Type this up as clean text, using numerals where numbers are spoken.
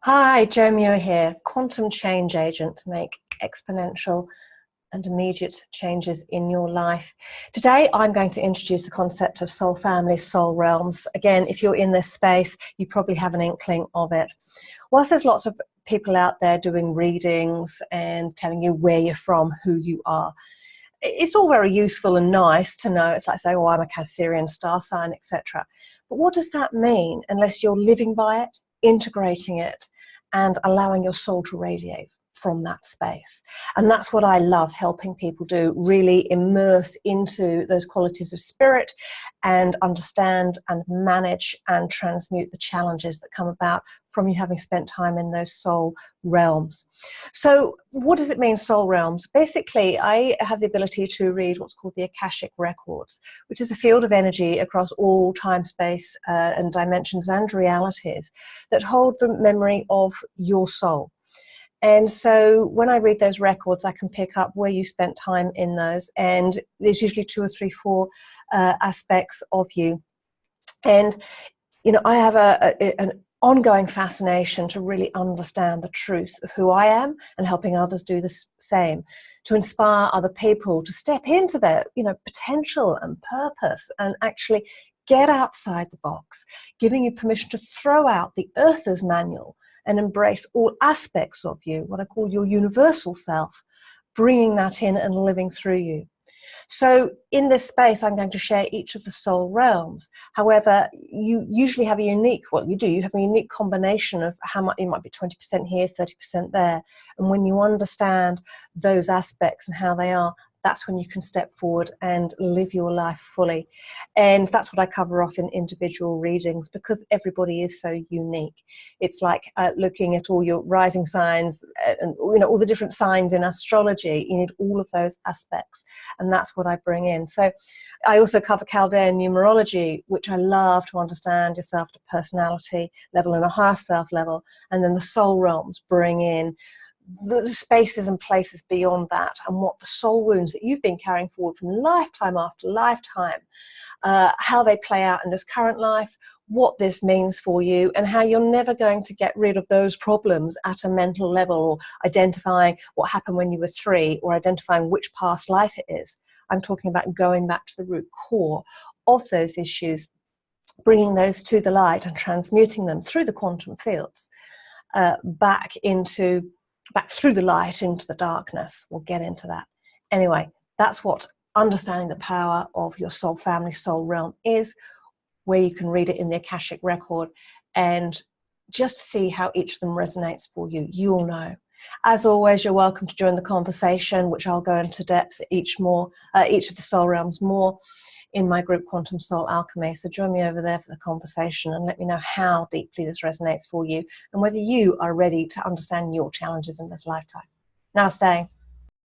Hi, Joe Muir here, quantum change agent to make exponential and immediate changes in your life. Today, I'm going to introduce the concept of soul families, soul realms. Again, if you're in this space, you probably have an inkling of it. Whilst there's lots of people out there doing readings and telling you where you're from, who you are, it's all very useful and nice to know. It's like saying, oh, I'm a Cancerian star sign, etc. But what does that mean unless you're living by it, integrating it, and allowing your soul to radiate from that space? And that's what I love helping people do, really immerse into those qualities of spirit and understand and manage and transmute the challenges that come about from you having spent time in those soul realms. So what does it mean, soul realms? Basically, I have the ability to read what's called the Akashic records, which is a field of energy across all time, space, and dimensions and realities that hold the memory of your soul. And so when I read those records, I can pick up where you spent time in those. And there's usually two or three, four aspects of you. And, you know, I have an ongoing fascination to really understand the truth of who I am and helping others do the same, to inspire other people to step into their, potential and purpose and actually get outside the box, giving you permission to throw out the earther's manual and embrace all aspects of you, what I call your universal self, bringing that in and living through you. So in this space, I'm going to share each of the soul realms. However, you usually have a unique, you have a unique combination of how much, it might be 20% here, 30% there. And when you understand those aspects and how they are, that's when you can step forward and live your life fully. And that's what I cover off in individual readings, because everybody is so unique. It's like looking at all your rising signs and all the different signs in astrology. You need all of those aspects, and that's what I bring in. So I also cover Chaldean numerology, which I love, to understand yourself at a personality level and a higher self level. And then the soul realms bring in the spaces and places beyond that, and what the soul wounds that you've been carrying forward from lifetime after lifetime, how they play out in this current life, what this means for you, and how you're never going to get rid of those problems at a mental level, or identifying what happened when you were 3, or identifying which past life it is. I'm talking about going back to the root core of those issues, bringing those to the light and transmuting them through the quantum fields back through the light into the darkness. We'll get into that. Anyway, that's what understanding the power of your soul family, soul realm is, where you can read it in the Akashic record and just see how each of them resonates for you. You'll know. As always, you're welcome to join the conversation, which I'll go into depth each of the soul realms more in my group Quantum Soul Alchemy. So join me over there for the conversation and let me know how deeply this resonates for you and whether you are ready to understand your challenges in this lifetime. Namaste.